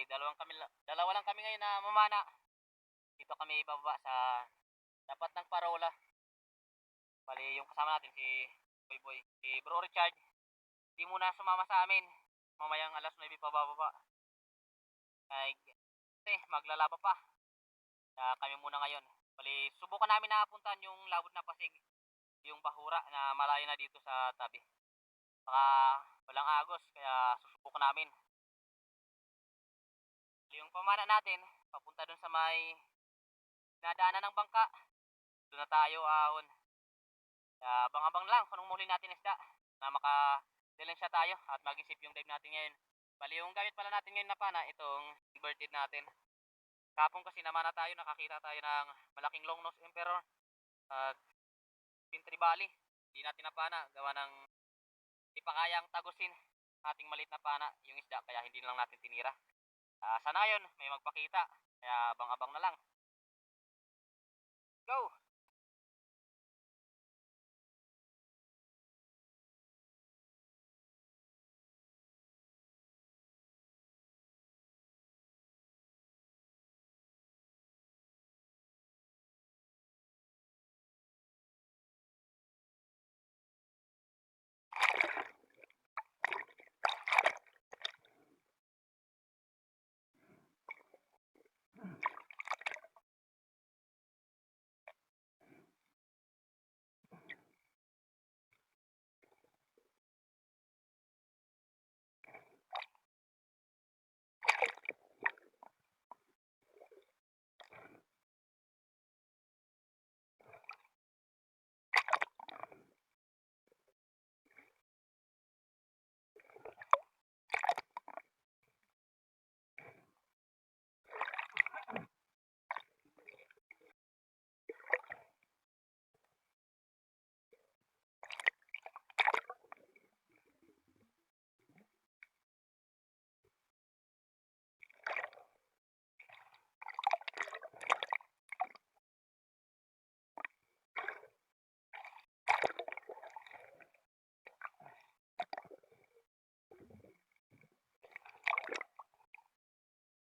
dalawa lang kami ngayon na mamana. Dito kami bababa sa dapat ng Parola. Bali yung kasama natin si Boy, si Bro Richard. Hindi muna sumama sa amin. Mamayang alas 9 pa bababa. Ay, maglalaba pa. Kaya kami muna ngayon. Bali, subukan namin na puntahan yung Labot na Pasig. Yung Bahura na malayo na dito sa tabi. Baka walang agos, kaya susubukan namin. Yung pamana natin, papunta dun sa may nadaanan ng bangka. Doon na tayo ahon. Kaya abang-abang lang kung anong muli natin isda na maka-dilensya tayo at mag-isip yung dive natin ngayon. Bali yung gamit pala natin ngayon na pana, itong inverted natin. Kapon kasi naman na tayo, nakakita tayo ng malaking long nose emperor at pintri bali. Hindi natin napana, gawa ng hindi pa kayang tagusin ating maliit na pana yung isda, kaya hindi na lang natin tinira. Sana yun, may magpakita, kaya abang-abang na lang. Go!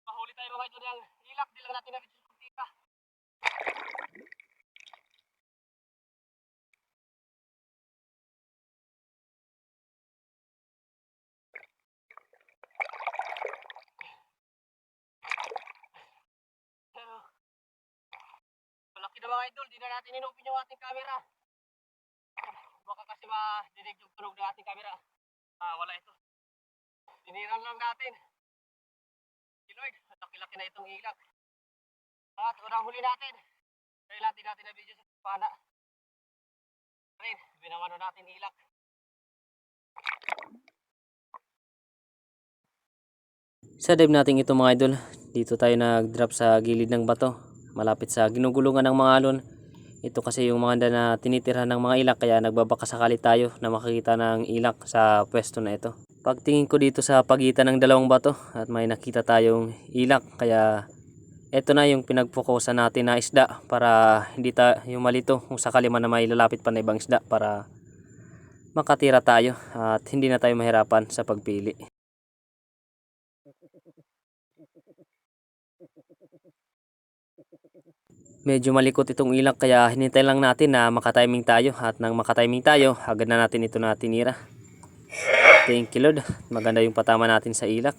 Mahuli tayo mga idol ng ilak, di lang natin na-video. Pero malaki na mga idol, di na natin inupin yung ating camera. Baka kasi madinig yung tunog ng ating camera. Wala ito. Tiniran lang natin. Lord, laki-laki na itong ilak. At unang huli natin. Kailan natin na video sa pana. Rin, binawano natin ilak. Sa dive natin ito mga idol, dito tayo nag-drop sa gilid ng bato, malapit sa ginugulungan ng mga alon. Ito kasi yung mga na tinitirhan ng mga ilak, kaya nagbabaka sakali tayo na makakita ng ilak sa pwesto na ito. Pagtingin ko dito sa pagitan ng dalawang bato at may nakita tayong ilak, kaya ito na yung pinagpokusan natin na isda para hindi tayo malito kung sakali man na may lalapit pa na ibang isda, para makatira tayo at hindi na tayo mahirapan sa pagpili. Medyo malikot itong ilak, kaya hinintay lang natin na makatiming tayo, at nang makatiming tayo agad na natin ito na tinira. Thank you Lord, maganda yung patama natin sa ilak.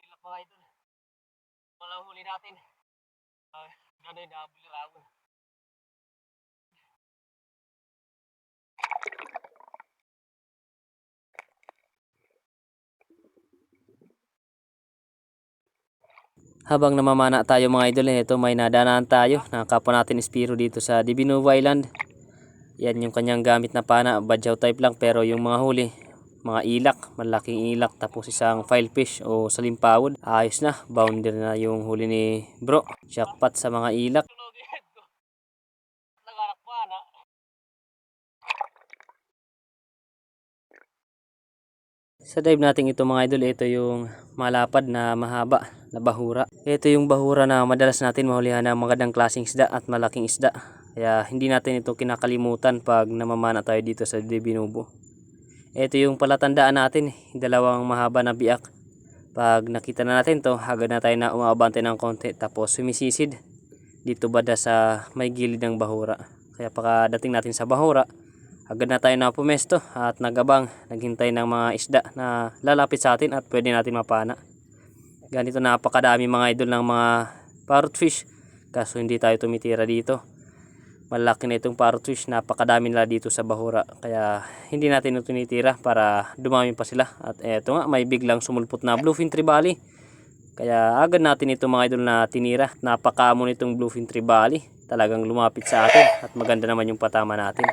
Ilak mga idol. Walang huli natin. Gano'y nabulirawan. Habang namamana tayo mga idol, ito may nadaanan tayo na kapwa natin Spiro dito sa Divinueva Island. Yan yung kanyang gamit na pana, badyaw type lang, pero yung mga huli, mga ilak, malaking ilak, tapos isang filefish o salimpawod. Ayos na, boundary na yung huli ni bro. Jackpot sa mga ilak. Sa dive natin ito mga idol, ito yung malapad na mahaba na bahura. Ito yung bahura na madalas natin mahulihan ng magandang klaseng isda at malaking isda. Kaya hindi natin ito kinakalimutan pag namamana tayo dito sa Divinubo. Ito yung palatandaan natin, dalawang mahaba na biak. Pag nakita na natin to, agad na tayo na umaabante ng konti tapos sumisisid dito bada sa may gilid ng bahura. Kaya pagdating natin sa bahura, agad na tayo na pumesto at nagabang, naghintay ng mga isda na lalapit sa atin at pwede natin mapana. Ganito napakadami mga idol ng mga parrot fish, kaso hindi tayo tumitira dito. Malaki na itong parrot fish, napakadami nila dito sa bahura, kaya hindi natin ito tinitira para dumami pa sila. At eto nga, may biglang sumulpot na bluefin trevally, kaya agad natin ito mga idol na tinira. Napakamon itong bluefin trevally, talagang lumapit sa atin at maganda naman yung patama natin.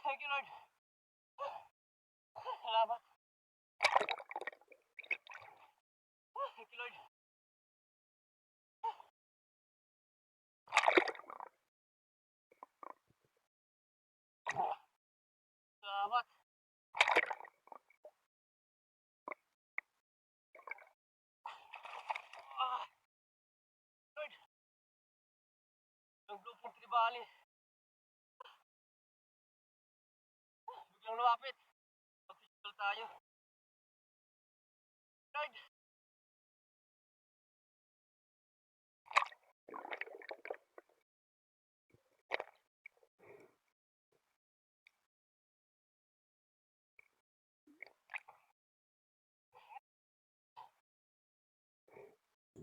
Thank you, Lord. Salamat. Thank you, Lord. Salamat. Lord, yung bluefin trevally. Biglang lumapit. Mag-physical tayo. Lord.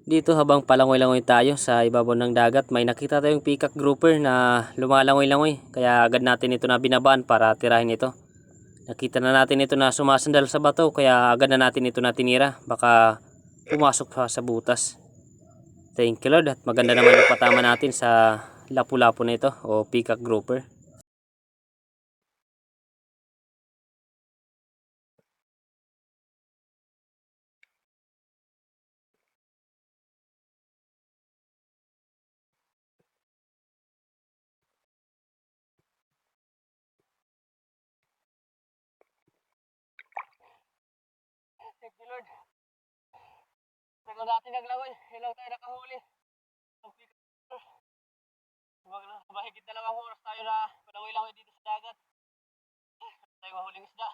Dito habang palangoy-langoy tayo sa ibabaw ng dagat, may nakita tayong peacock grouper na lumalangoy-langoy. Kaya agad natin ito na binabaan para tirahin ito. Nakita na natin ito na sumasandal sa bato, kaya agad na natin ito na tinira. Baka pumasok pa sa butas. Thank you Lord, at maganda naman yung patama natin sa lapu-lapu na ito o peacock grouper. Thank you, Lord. Tagal natin naglangoy. Ilang tayo nakahuli. Mahigit 2 oras tayo na palangoy-langoy dito sa dagat. Tayo mahuling isda.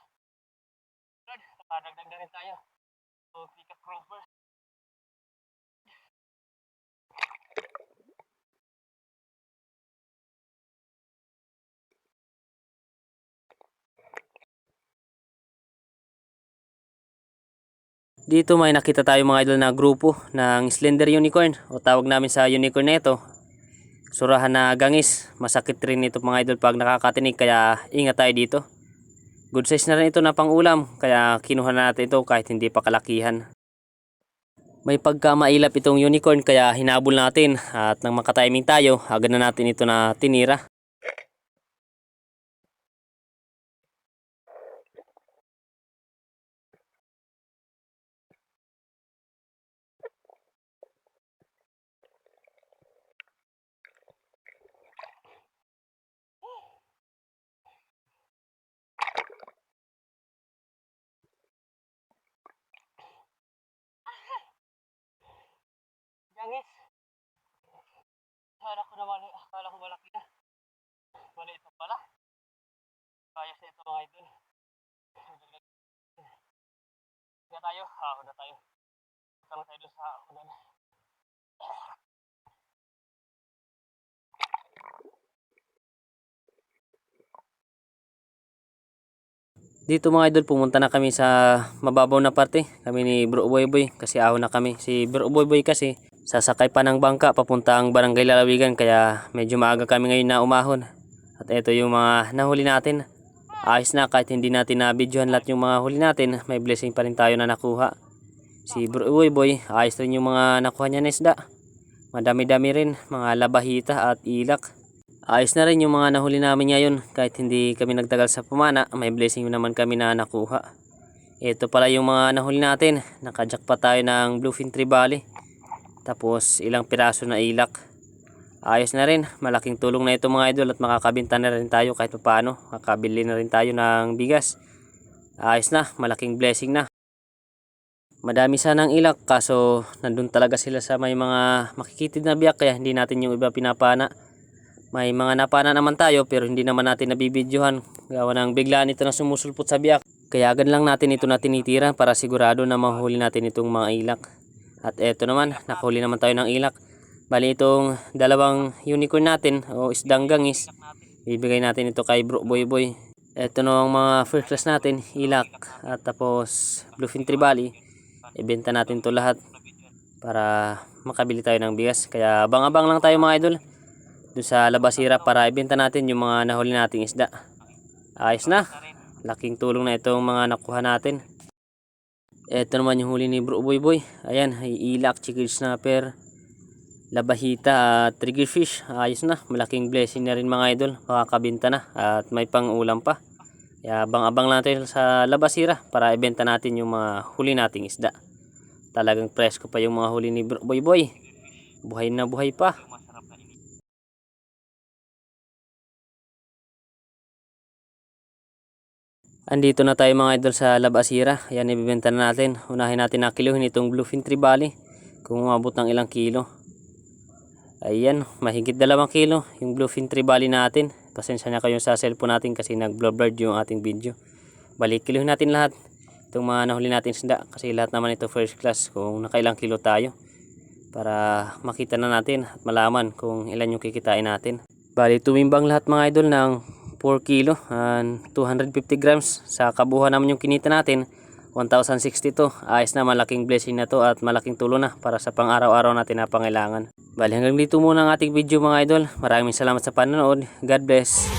Lord, nakadagdag na rin tayo. So, peacock grouper. Dito may nakita tayo mga idol na grupo ng slender unicorn o tawag namin sa unicorn na ito, surahan na gangis. Masakit rin ito mga idol pag nakakatinig, kaya ingat tayo dito. Good size na rin ito na pang ulam, kaya kinuha na natin ito kahit hindi pa kalakihan. May pagkamailap itong unicorn kaya hinabol natin, at nang makatiming tayo, agad na natin ito na tinira. Gangis. Akala ko malaki na. Maliit pa pala. Ayos na ito mga idol. Higa tayo. Ahon na tayo. Tama tayo doon sa ahonan. Dito mga idol, pumunta na kami sa mababaw na parte. Kami ni Bro Boyboy kasi ahon na kami. Si Bro Boyboy kasi sasakay pa ng bangka papunta ang Barangay Lalawigan, kaya medyo maaga kami ngayon na umahon. At ito yung mga nahuli natin. Ayos na, kahit hindi natin na-videohan lahat yung mga huli natin, may blessing pa rin tayo na nakuha. Si Bro Boyboy, ayos rin yung mga nakuha niya na isda. Madami-dami rin, mga labahita at ilak. Ayos na rin yung mga nahuli namin ngayon. Kahit hindi kami nagtagal sa pamana, may blessing naman kami na nakuha. Ito pala yung mga nahuli natin. Nakajack pa tayo ng bluefin trevally. Tapos ilang piraso na ilak. Ayos na rin. Malaking tulong na ito mga idol at makakabenta na rin tayo kahit paano. Makakabili na rin tayo ng bigas. Ayos na. Malaking blessing na. Madami sanang ilak kaso nandun talaga sila sa may mga makikitid na biyak kaya hindi natin yung iba pinapana. May mga napana naman tayo pero hindi naman natin nabibidyohan. Gawa ng biglaan ito na sumusulpot sa biyak. Kaya agad lang natin ito na tinitira para sigurado na mahuli natin itong mga ilak. At eto naman, nakahuli naman tayo ng ilak. Bali itong dalawang unicorn natin o isdang gangis. Bibigay natin ito kay Bro Boy Boy. Eto na ang mga first class natin, ilak at tapos bluefin trevally. Ibenta natin to lahat para makabili tayo ng bigas. Kaya abang-abang lang tayo mga idol doon sa labasira para ibenta natin yung mga nahuli nating isda. Ayos na. Laking tulong na itong mga nakuha natin. Ito naman yung huli ni Bro Boy Boy. Ayan, ilak, chicken snapper, labahita at triggerfish. Ayos na. Malaking blessing na rin mga idol. Makakabenta na at may pang-ulam pa. Kaya abang-abang lang tayo sa labasira para ibenta natin yung mga huli nating isda. Talagang presko pa yung mga huli ni Bro Boy Boy. Buhay na buhay pa. Andito na tayo mga idol sa labasira. Ayan, ibibenta na natin. Unahin natin na kiluhin itong bluefin trevally. Kung umabot ng ilang kilo. Ayan, mahigit 2 kilo yung bluefin trevally natin. Pasensya na kayo sa cellphone natin kasi nag-blurred yung ating video. Balik kiluhin natin lahat. Itong mga nahuli natin isda. Kasi lahat naman ito first class kung nakailang kilo tayo. Para makita na natin at malaman kung ilan yung kikitain natin. Bali tumimbang lahat mga idol ng 4 kilo and 250 grams. Sa kabuuan naman yung kinita natin 1,062. Ayos na, malaking blessing na to at malaking tulong na para sa pang-araw-araw natin na pangailangan. Bali hanggang dito muna ang ating video mga idol. Maraming salamat sa panonood. God bless.